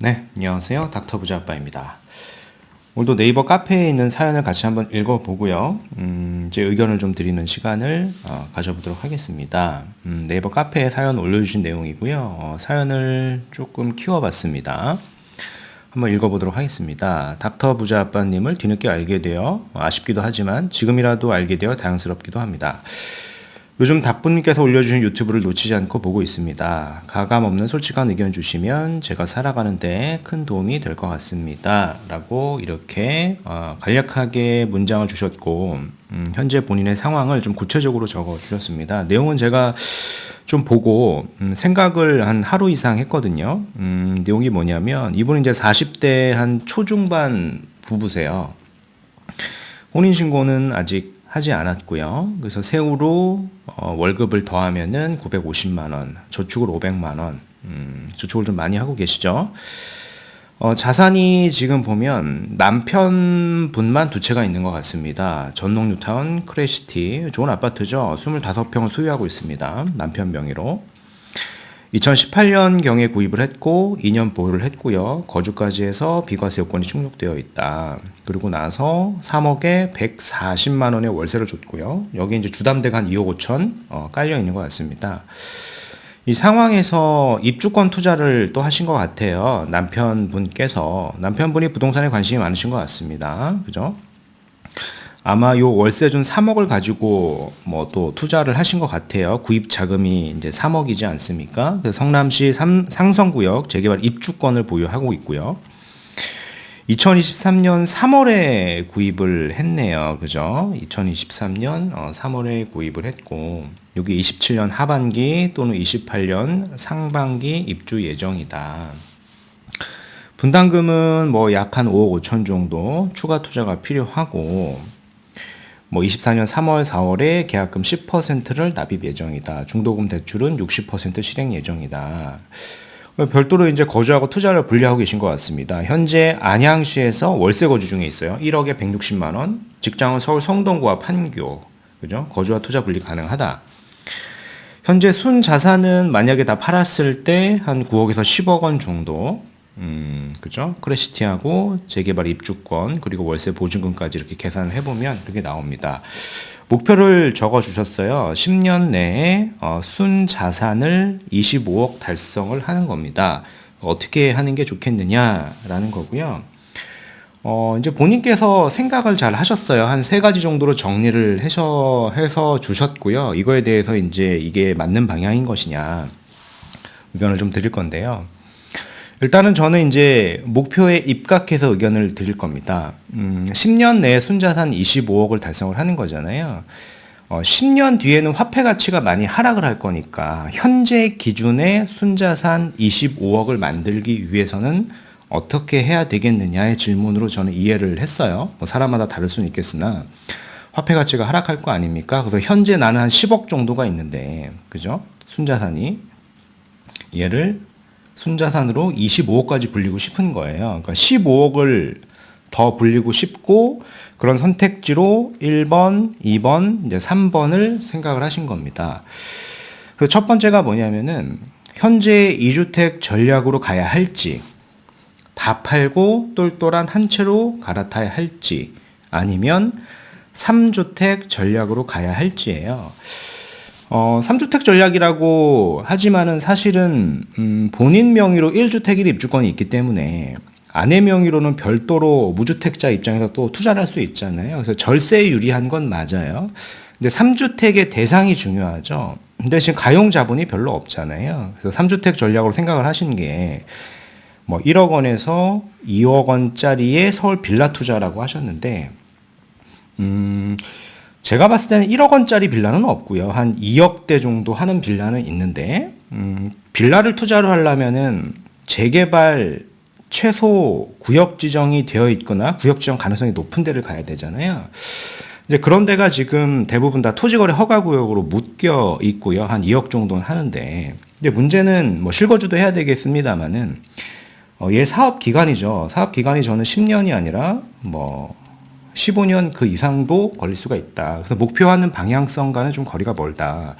네, 안녕하세요. 닥터 부자 아빠입니다. 오늘도 네이버 카페에 있는 사연을 같이 한번 읽어보고요. 제 의견을 좀 드리는 시간을 가져보도록 하겠습니다. 네이버 카페에 사연 올려주신 내용이고요. 사연을 조금 키워봤습니다. 한번 읽어보도록 하겠습니다. 닥터 부자 아빠님을 뒤늦게 알게 되어 아쉽기도 하지만 지금이라도 알게 되어 다행스럽기도 합니다. 요즘 닥분님께서 올려주신 유튜브를 놓치지 않고 보고 있습니다. 가감 없는 솔직한 의견 주시면 제가 살아가는데 큰 도움이 될 것 같습니다. 라고 이렇게 간략하게 문장을 주셨고 현재 본인의 상황을 좀 구체적으로 적어 주셨습니다. 내용은 제가 좀 보고 생각을 한 하루 이상 했거든요. 내용이 뭐냐면 이분은 이제 40대 한 초중반 부부세요. 혼인신고는 아직 하지 않았고요. 그래서 세후로 월급을 더하면은 950만 원, 저축을 500만 원, 저축을 좀 많이 하고 계시죠. 자산이 지금 보면 남편분만 두 채가 있는 것 같습니다. 전농 뉴타운 크래시티, 좋은 아파트죠. 25평을 소유하고 있습니다. 남편 명의로. 2018년경에 구입을 했고 2년 보유를 했고요. 거주까지 해서 비과세 요건이 충족되어 있다. 그리고 나서 3억에 140만 원의 월세를 줬고요. 여기 이제 주담대가 한 2억 5천 깔려 있는 것 같습니다. 이 상황에서 입주권 투자를 또 하신 것 같아요. 남편분이 부동산에 관심이 많으신 것 같습니다. 그죠? 아마 요 월세 준 3억을 가지고 뭐 또 투자를 하신 것 같아요. 구입 자금이 이제 3억이지 않습니까? 그래서 성남시 상성구역 재개발 입주권을 보유하고 있고요. 2023년 3월에 구입을 했네요. 그죠? 2023년 3월에 구입을 했고 여기 27년 하반기 또는 28년 상반기 입주 예정이다. 분담금은 뭐 약 한 5억 5천 정도 추가 투자가 필요하고 뭐 24년 3월, 4월에 계약금 10%를 납입 예정이다. 중도금 대출은 60% 실행 예정이다. 별도로 이제 거주하고 투자를 분리하고 계신 것 같습니다. 현재 안양시에서 월세 거주 중에 있어요. 1억에 160만 원. 직장은 서울 성동구와 판교. 그죠? 거주와 투자 분리 가능하다. 현재 순 자산은 만약에 다 팔았을 때 한 9억에서 10억 원 정도. 그죠? 크래시티하고 재개발 입주권 그리고 월세 보증금까지 이렇게 계산을 해보면 그렇게 나옵니다. 목표를 적어 주셨어요. 10년 내에 순 자산을 25억 달성을 하는 겁니다. 어떻게 하는 게 좋겠느냐라는 거고요. 이제 본인께서 생각을 잘 하셨어요. 한 3가지 정도로 정리를 해서 주셨고요. 이거에 대해서 이제 이게 맞는 방향인 것이냐 의견을 좀 드릴 건데요. 일단은 저는 이제 목표에 입각해서 의견을 드릴 겁니다. 10년 내에 순자산 25억을 달성을 하는 거잖아요. 10년 뒤에는 화폐 가치가 많이 하락을 할 거니까 현재 기준의 순자산 25억을 만들기 위해서는 어떻게 해야 되겠느냐의 질문으로 저는 이해를 했어요. 뭐 사람마다 다를 수는 있겠으나 화폐 가치가 하락할 거 아닙니까? 그래서 현재 나는 한 10억 정도가 있는데, 그죠? 순자산이 얘를 순자산으로 25억까지 불리고 싶은 거예요. 그러니까 15억을 더 불리고 싶고 그런 선택지로 1번, 2번, 이제 3번을 생각을 하신 겁니다. 그 첫 번째가 뭐냐면은 현재 2주택 전략으로 가야 할지 다 팔고 똘똘한 한 채로 갈아타야 할지 아니면 3주택 전략으로 가야 할지예요. 3주택 전략이라고 하지만은 사실은 본인 명의로 1주택 1 입주권이 있기 때문에 아내 명의로는 별도로 무주택자 입장에서 또 투자를 할 수 있잖아요. 그래서 절세에 유리한 건 맞아요. 근데 3주택의 대상이 중요하죠. 근데 지금 가용 자본이 별로 없잖아요. 그래서 3주택 전략으로 생각을 하시는 게 뭐 1억 원에서 2억 원짜리의 서울 빌라 투자라고 하셨는데 제가 봤을 때는 1억 원짜리 빌라는 없고요. 한 2억대 정도 하는 빌라는 있는데 빌라를 투자를 하려면은 재개발 최소 구역 지정이 되어 있거나 구역 지정 가능성이 높은 데를 가야 되잖아요. 이제 그런 데가 지금 대부분 다 토지거래 허가구역으로 묶여 있고요. 한 2억 정도는 하는데 근데 문제는 뭐 실거주도 해야 되겠습니다만은 얘 사업 기간이죠. 사업 기간이 저는 10년이 아니라 뭐 15년 그 이상도 걸릴 수가 있다. 그래서 목표하는 방향성과는 좀 거리가 멀다.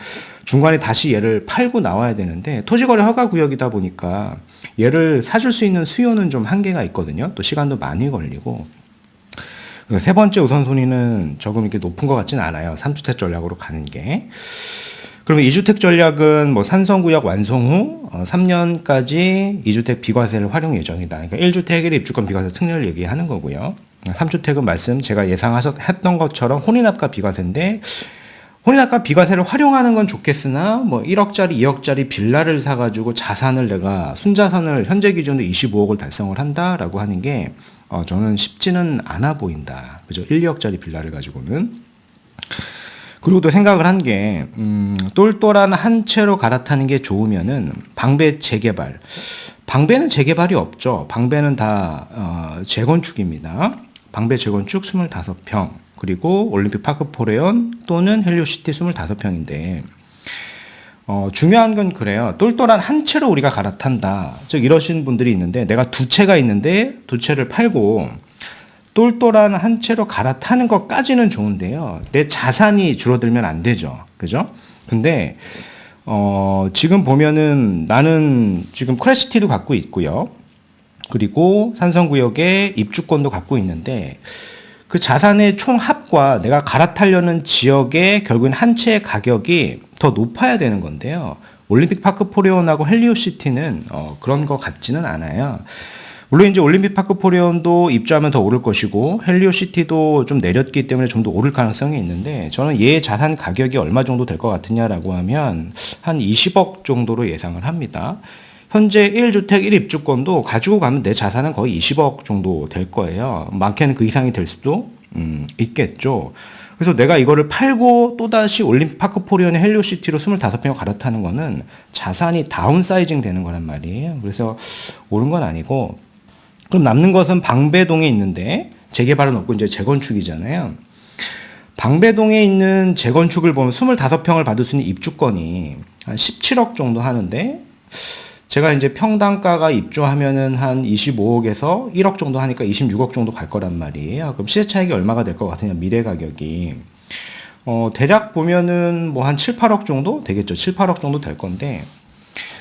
중간에 다시 얘를 팔고 나와야 되는데 토지거래 허가구역이다 보니까 얘를 사줄 수 있는 수요는 좀 한계가 있거든요. 또 시간도 많이 걸리고. 세 번째 우선순위는 조금 이렇게 높은 것 같진 않아요. 3주택 전략으로 가는 게. 그러면 2주택 전략은 뭐 산성구역 완성 후 3년까지 2주택 비과세를 활용 예정이다. 그러니까 1주택 1 입주권 비과세 특례를 얘기하는 거고요. 3주택은 말씀 제가 예상했던 것처럼 혼인합과 비과세인데 혼인합과 비과세를 활용하는 건 좋겠으나 뭐 1억짜리 2억짜리 빌라를 사가지고 자산을 내가 순자산을 현재 기준으로 25억을 달성을 한다라고 하는 게 저는 쉽지는 않아 보인다. 그죠? 1, 2억짜리 빌라를 가지고는. 그리고 또 생각을 한 게, 똘똘한 한 채로 갈아타는 게 좋으면은, 방배 재개발. 방배는 재개발이 없죠. 방배는 다, 재건축입니다. 방배 재건축 25평. 그리고 올림픽 파크 포레온 또는 헬리오시티 25평인데, 중요한 건 그래요. 똘똘한 한 채로 우리가 갈아탄다. 즉, 이러신 분들이 있는데, 내가 두 채가 있는데, 두 채를 팔고, 똘똘한 한 채로 갈아타는 것까지는 좋은데요. 내 자산이 줄어들면 안 되죠. 그죠? 근데, 지금 보면은 나는 지금 크래시티도 갖고 있고요. 그리고 산성구역에 입주권도 갖고 있는데, 그 자산의 총 합과 내가 갈아타려는 지역의 결국엔 한 채의 가격이 더 높아야 되는 건데요. 올림픽 파크 포레온하고 헬리오시티는 그런 것 같지는 않아요. 물론 이제 올림픽 파크 포레온도 입주하면 더 오를 것이고 헬리오시티도 좀 내렸기 때문에 좀 더 오를 가능성이 있는데 저는 얘 자산 가격이 얼마 정도 될 것 같으냐라고 하면 한 20억 정도로 예상을 합니다. 현재 1주택 1입주권도 가지고 가면 내 자산은 거의 20억 정도 될 거예요. 많게는 그 이상이 될 수도 있겠죠. 그래서 내가 이거를 팔고 또다시 올림픽 파크 포레온의 헬리오시티로 25평을 갈아타는 거는 자산이 다운사이징 되는 거란 말이에요. 그래서 옳은 건 아니고 그럼 남는 것은 방배동에 있는데 재개발은 없고 이제 재건축이잖아요. 방배동에 있는 재건축을 보면 25평을 받을 수 있는 입주권이 한 17억 정도 하는데 제가 이제 평당가가 입주하면은 한 25억에서 1억 정도 하니까 26억 정도 갈 거란 말이에요. 그럼 시세 차익이 얼마가 될 것 같으냐, 미래 가격이. 대략 보면은 뭐 한 7, 8억 정도 되겠죠. 7, 8억 정도 될 건데,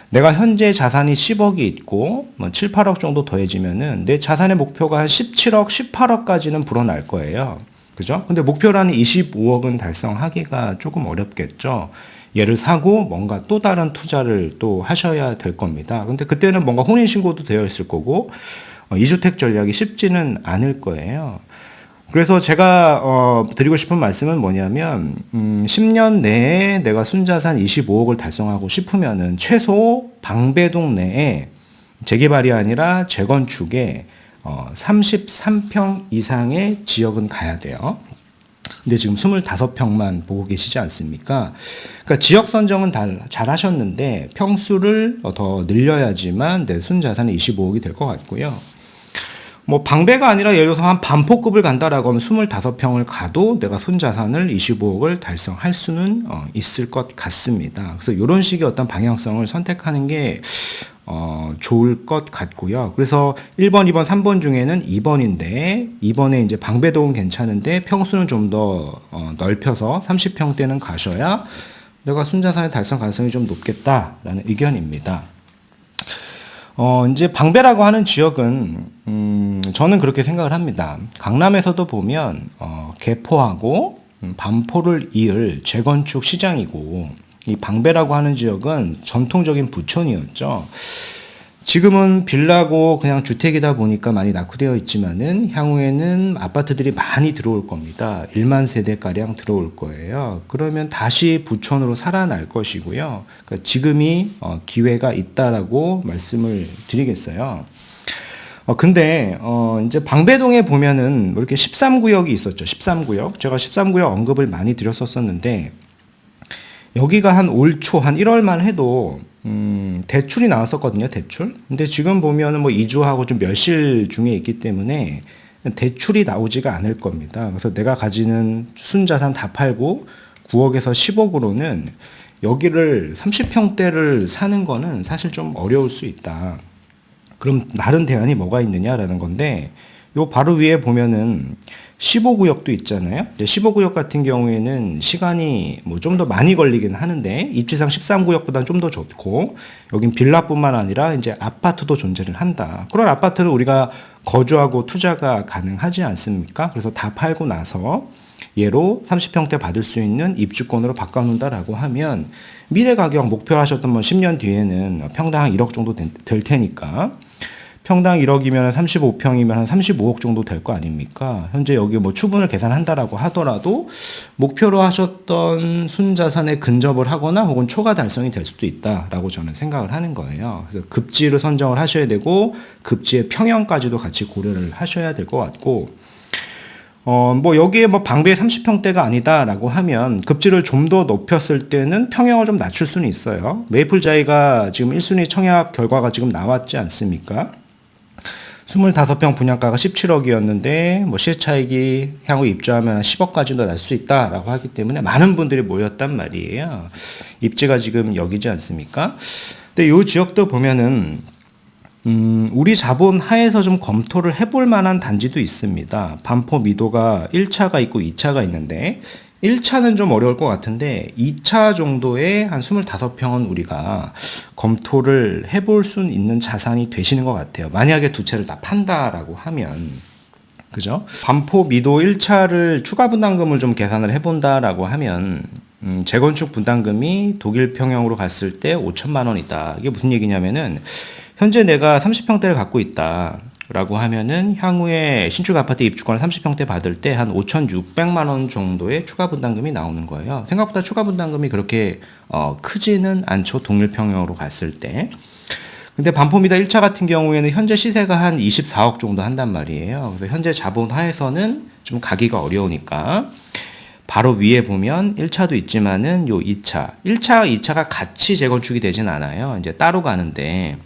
내가 현재 자산이 10억이 있고, 뭐 7, 8억 정도 더해지면은 내 자산의 목표가 한 17억, 18억까지는 불어날 거예요. 그죠? 근데 목표라는 25억은 달성하기가 조금 어렵겠죠. 얘를 사고 뭔가 또 다른 투자를 또 하셔야 될 겁니다. 근데 그때는 뭔가 혼인신고도 되어 있을 거고 2주택 전략이 쉽지는 않을 거예요. 그래서 제가 드리고 싶은 말씀은 뭐냐면 10년 내에 내가 순자산 25억을 달성하고 싶으면은 최소 방배동 내에 재개발이 아니라 재건축에 33평 이상의 지역은 가야 돼요. 근데 지금 25평만 보고 계시지 않습니까? 그러니까 지역 선정은 잘 하셨는데 평수를 더 늘려야지만 내 순자산이 25억이 될 것 같고요. 뭐 방배가 아니라 예를 들어서 한 반포급을 간다라고 하면 25평을 가도 내가 순자산을 25억을 달성할 수는 있을 것 같습니다. 그래서 이런 식의 어떤 방향성을 선택하는 게 좋을 것 같고요. 그래서 1번, 2번, 3번 중에는 2번인데 2번에 이제 방배동은 괜찮은데 평수는 좀 더 넓혀서 30평대는 가셔야 내가 순자산의 달성 가능성이 좀 높겠다라는 의견입니다. 이제 방배라고 하는 지역은 저는 그렇게 생각을 합니다. 강남에서도 보면 개포하고 반포를 이을 재건축 시장이고 이 방배라고 하는 지역은 전통적인 부촌이었죠. 지금은 빌라고 그냥 주택이다 보니까 많이 낙후되어 있지만은 향후에는 아파트들이 많이 들어올 겁니다. 1만 세대가량 들어올 거예요. 그러면 다시 부촌으로 살아날 것이고요. 그러니까 지금이 기회가 있다라고 말씀을 드리겠어요. 근데 이제 방배동에 보면은 이렇게 13구역이 있었죠. 13구역. 제가 13구역 언급을 많이 드렸었는데 여기가 한 올 초, 한 1월만 해도, 대출이 나왔었거든요, 대출. 근데 지금 보면은 뭐 이주하고 좀 멸실 중에 있기 때문에 대출이 나오지가 않을 겁니다. 그래서 내가 가지는 순자산 다 팔고 9억에서 10억으로는 여기를 30평대를 사는 거는 사실 좀 어려울 수 있다. 그럼 다른 대안이 뭐가 있느냐라는 건데, 요 바로 위에 보면은 15구역도 있잖아요. 15구역 같은 경우에는 시간이 뭐 좀 더 많이 걸리긴 하는데 입지상 13구역보다는 좀 더 좋고, 여긴 빌라뿐만 아니라 이제 아파트도 존재를 한다. 그런 아파트를 우리가 거주하고 투자가 가능하지 않습니까? 그래서 다 팔고 나서 얘로 30평대 받을 수 있는 입주권으로 바꿔놓는다라고 하면 미래 가격 목표하셨던 뭐 10년 뒤에는 평당 한 1억 정도 될 테니까, 평당 1억이면 35평이면 한 35억 정도 될 거 아닙니까? 현재 여기 뭐 추분을 계산한다라고 하더라도 목표로 하셨던 순자산에 근접을 하거나 혹은 초과 달성이 될 수도 있다라고 저는 생각을 하는 거예요. 그래서 급지를 선정을 하셔야 되고 급지의 평형까지도 같이 고려를 하셔야 될 것 같고, 뭐 여기에 뭐 방배 30평대가 아니다라고 하면 급지를 좀 더 높였을 때는 평형을 좀 낮출 수는 있어요. 메이플자이가 지금 1순위 청약 결과가 지금 나왔지 않습니까? 25평 분양가가 17억이었는데 뭐 시세차익이 향후 입주하면 10억까지도 날 수 있다라고 하기 때문에 많은 분들이 모였단 말이에요. 입지가 지금 여기지 않습니까? 근데 이 지역도 보면은 우리 자본 하에서 좀 검토를 해볼 만한 단지도 있습니다. 반포 미도가 1차가 있고 2차가 있는데 1차는 좀 어려울 것 같은데 2차 정도의 한 25평은 우리가 검토를 해볼 수 있는 자산이 되시는 것 같아요. 만약에 두 채를 다 판다라고 하면. 그죠? 반포 미도 1차를 추가 분담금을 좀 계산을 해본다라고 하면 재건축 분담금이 독일 평형으로 갔을 때 5천만 원이다. 이게 무슨 얘기냐면은 현재 내가 30평대를 갖고 있다 라고 하면은 향후에 신축 아파트 입주권을 30평대 받을 때 한 5,600만 원 정도의 추가 분담금이 나오는 거예요. 생각보다 추가 분담금이 그렇게 크지는 않죠. 동일 평형으로 갔을 때. 근데 반포미다 1차 같은 경우에는 현재 시세가 한 24억 정도 한단 말이에요. 그래서 현재 자본 하에서는 좀 가기가 어려우니까 바로 위에 보면 1차도 있지만은 요 2차, 1차, 2차가 같이 재건축이 되진 않아요. 이제 따로 가는데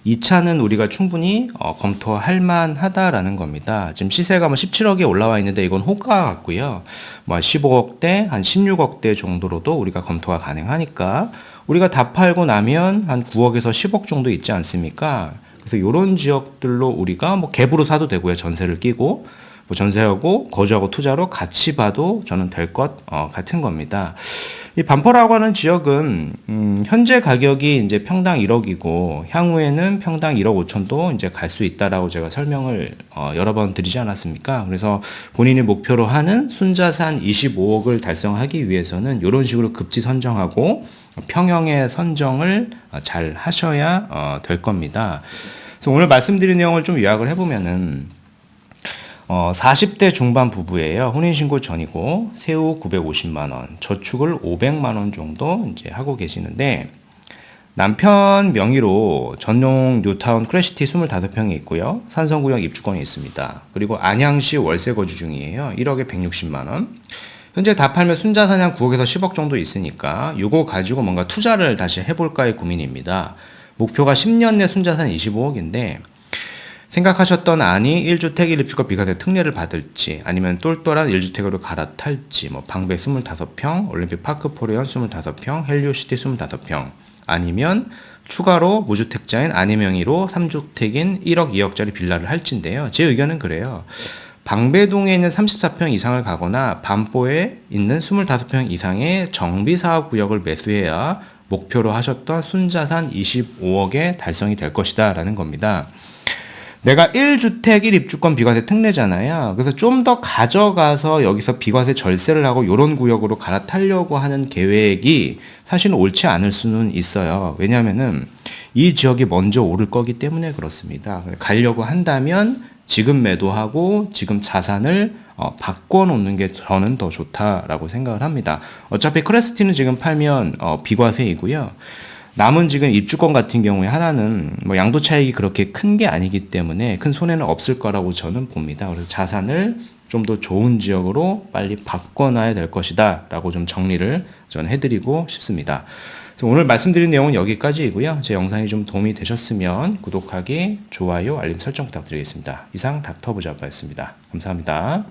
2차는 우리가 충분히 검토할 만하다라는 겁니다. 지금 시세가 뭐 17억에 올라와 있는데 이건 호가 같고요. 뭐 15억대, 한 16억대 정도로도 우리가 검토가 가능하니까 우리가 다 팔고 나면 한 9억에서 10억 정도 있지 않습니까? 그래서 이런 지역들로 우리가 뭐 갭으로 사도 되고요. 전세를 끼고 뭐 전세하고 거주하고 투자로 같이 봐도 저는 될 것 같은 겁니다. 이 반포라고 하는 지역은 현재 가격이 이제 평당 1억이고 향후에는 평당 1억 5천도 이제 갈 수 있다라고 제가 설명을 여러 번 드리지 않았습니까? 그래서 본인이 목표로 하는 순자산 25억을 달성하기 위해서는 이런 식으로 급지 선정하고 평형의 선정을 잘 하셔야 될 겁니다. 그래서 오늘 말씀드린 내용을 좀 요약을 해보면은 40대 중반 부부예요. 혼인신고 전이고, 세후 950만원, 저축을 500만원 정도 이제 하고 계시는데, 남편 명의로 전용 뉴타운 크래시티 25평이 있고요. 산성구역 입주권이 있습니다. 그리고 안양시 월세 거주 중이에요. 1억에 160만원. 현재 다 팔면 순자산이 한 9억에서 10억 정도 있으니까, 요거 가지고 뭔가 투자를 다시 해볼까의 고민입니다. 목표가 10년 내 순자산 25억인데, 생각하셨던 안이 1주택 1입주권 비과세 특례를 받을지 아니면 똘똘한 1주택으로 갈아탈지 뭐 방배 25평, 올림픽 파크 포레온 25평, 헬리오시티 25평 아니면 추가로 무주택자인 아내 명의로 3주택인 1억 2억짜리 빌라를 할지인데요. 제 의견은 그래요. 방배동에 있는 34평 이상을 가거나 반포에 있는 25평 이상의 정비사업구역을 매수해야 목표로 하셨던 순자산 25억에 달성이 될 것이다 라는 겁니다. 내가 1주택 1입주권 비과세 특례잖아요. 그래서 좀 더 가져가서 여기서 비과세 절세를 하고 요런 구역으로 갈아타려고 하는 계획이 사실은 옳지 않을 수는 있어요. 왜냐하면은 이 지역이 먼저 오를 거기 때문에 그렇습니다. 가려고 한다면 지금 매도하고 지금 자산을 바꿔놓는 게 저는 더 좋다라고 생각을 합니다. 어차피 크레스티는 지금 팔면 비과세이고요. 남은 지금 입주권 같은 경우에 하나는 뭐 양도 차익이 그렇게 큰 게 아니기 때문에 큰 손해는 없을 거라고 저는 봅니다. 그래서 자산을 좀 더 좋은 지역으로 빨리 바꿔놔야 될 것이다 라고 좀 정리를 저는 해드리고 싶습니다. 그래서 오늘 말씀드린 내용은 여기까지이고요. 제 영상이 좀 도움이 되셨으면 구독하기, 좋아요, 알림 설정 부탁드리겠습니다. 이상 닥터부자빠였습니다. 감사합니다.